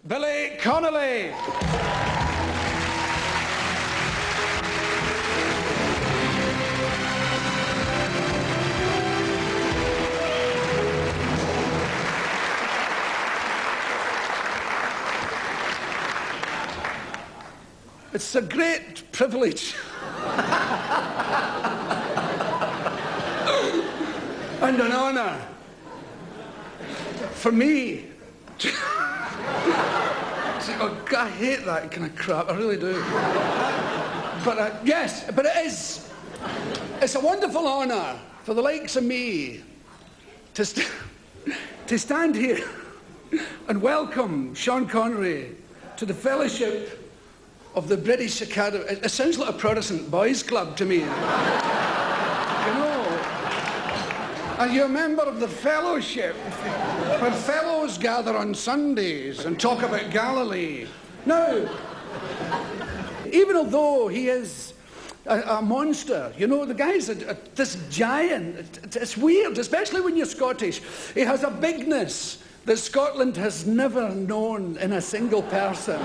Billy Connolly. It's a great privilege and an honour for me to... I hate that kind of crap, I really do. But yes, but it's a wonderful honour for the likes of me to stand here and welcome Sean Connery to the Fellowship of the British Academy. It sounds like a Protestant boys' club to me. You know, and you're a member of the Fellowship, where fellows gather on Sundays and talk about Galilee. Now, even although he is a monster, you know, the guy's this giant. It's weird, especially when you're Scottish. He has a bigness that Scotland has never known in a single person.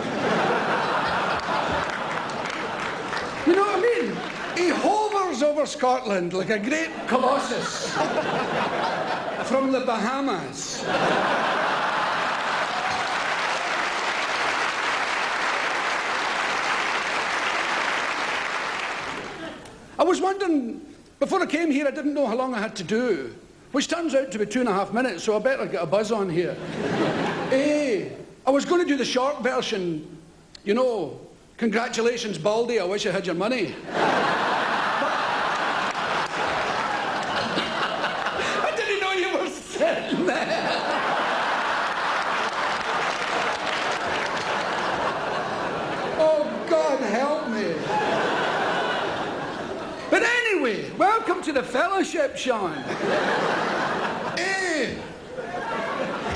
You know what I mean? He hovers over Scotland like a great colossus from the Bahamas. I was wondering, before I came here, I didn't know how long I had to do, which turns out to be 2.5 minutes, so I better get a buzz on here. I was going to do the short version, you know, congratulations, Baldy, I wish I had your money. I didn't know you were sitting there. Oh, God help me. But anyway, welcome to the Fellowship, Sean.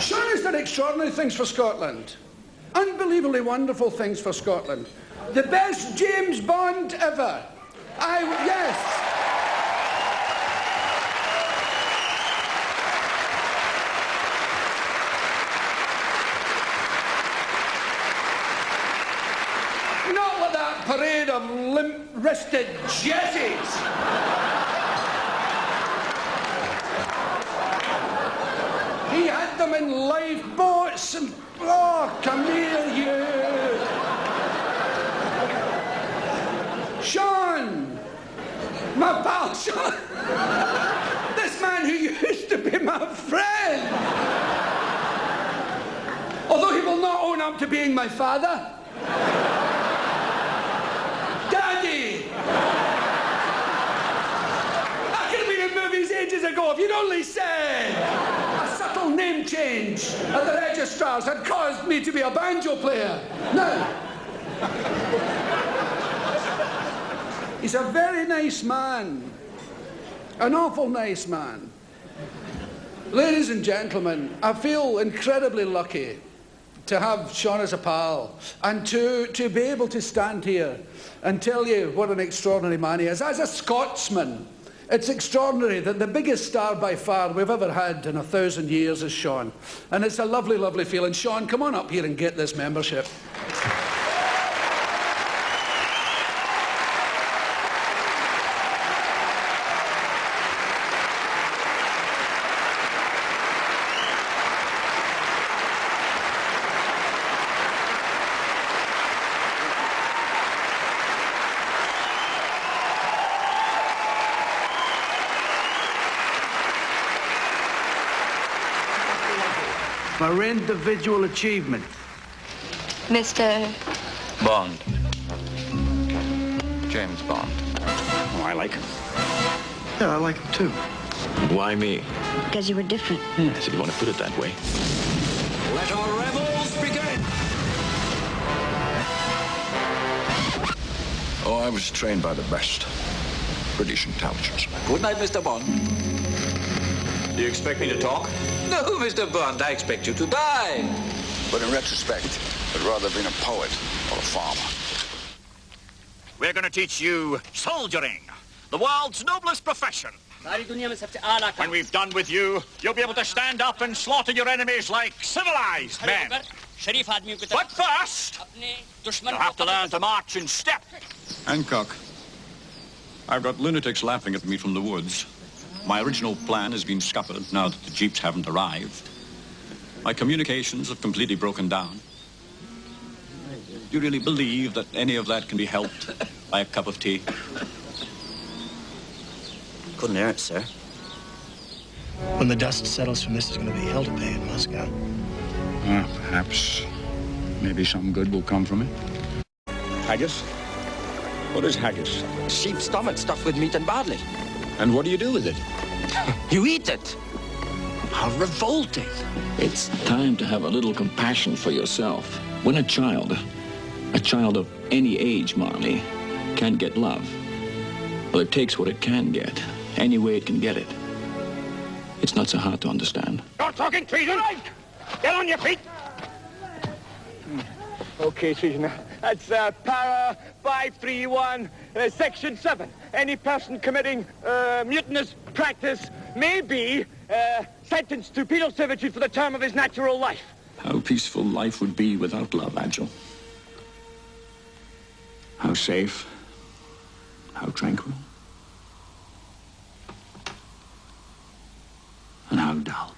Sean has done extraordinary things for Scotland. Unbelievably wonderful things for Scotland. The best James Bond ever. Yes. Not like that parade of limp-wristed Jessies. He had them in lifeboats and... Oh, come here, you! Sean! My pal Sean! This man who used to be my friend! Although he will not own up to being my father. Daddy! I could have been in movies ages ago if you'd only said! A subtle name change at the registrars had caused me to be a banjo player. Now, he's a very nice man. An awful nice man. Ladies and gentlemen, I feel incredibly lucky to have Sean as a pal and to be able to stand here and tell you what an extraordinary man he is. As a Scotsman, it's extraordinary that the biggest star by far we've ever had in 1,000 years is Sean. And it's a lovely, lovely feeling. Sean, come on up here and get this membership. For individual achievement. Mr. Bond. James Bond. Oh, I like him. Yeah, I like him too. Why me? Because you were different. Yes, if you want to put it that way. Let our revels begin! Oh, I was trained by the best British intelligence. Good night, Mr. Bond. Do you expect me to talk? No, Mr. Bond, I expect you to die. But in retrospect, I'd rather have been a poet or a farmer. We're going to teach you soldiering, the world's noblest profession. When we've done with you, you'll be able to stand up and slaughter your enemies like civilized men. But first, you'll have to learn to march in step. Hancock, I've got lunatics laughing at me from the woods. My original plan has been scuppered now that the jeeps haven't arrived. My communications have completely broken down. Do you really believe that any of that can be helped by a cup of tea? Couldn't hear it, sir. When the dust settles from this, is going to be hell to pay in Moscow. Perhaps. Maybe some good will come from it. Haggis? What is haggis? Sheep's stomach stuffed with meat and barley. And what do you do with it? You eat it. How revolting. It's time to have a little compassion for yourself. When a child of any age, Marley, can't get love, well, it takes what it can get, any way it can get it. It's not so hard to understand. You're talking treason! Right. Get on your feet! Okay, treason. That's para 531, section 7. Any person committing mutinous practice may be sentenced to penal servitude for the term of his natural life. How peaceful life would be without love, Agile. How safe, how tranquil, and how dull.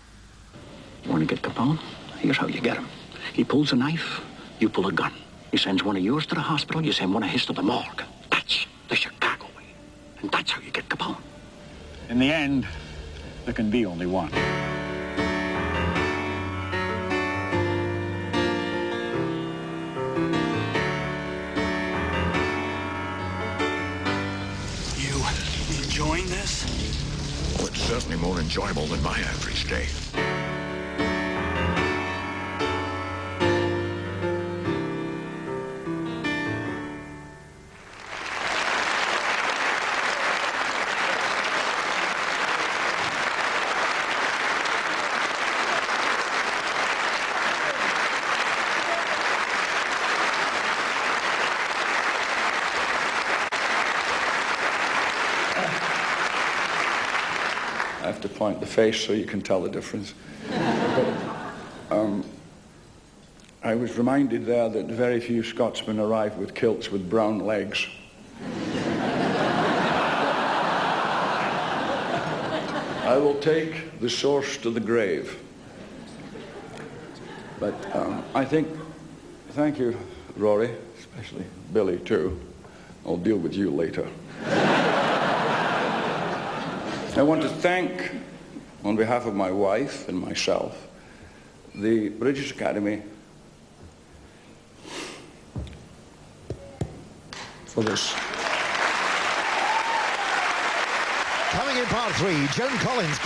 You want to get Capone? Here's how you get him. He pulls a knife, you pull a gun. He sends one of yours to the hospital, you send one of his to the morgue. That's the Chicago way. And that's how you get Capone. In the end, there can be only one. You enjoying this? Well, it's certainly more enjoyable than my average day. I have to point the face so you can tell the difference. But, I was reminded there that very few Scotsmen arrive with kilts with brown legs. I will take the source to the grave. But thank you, Rory, especially Billy too. I'll deal with you later. I want to thank, on behalf of my wife and myself, the British Academy for this. Coming in part 3, Joan Collins.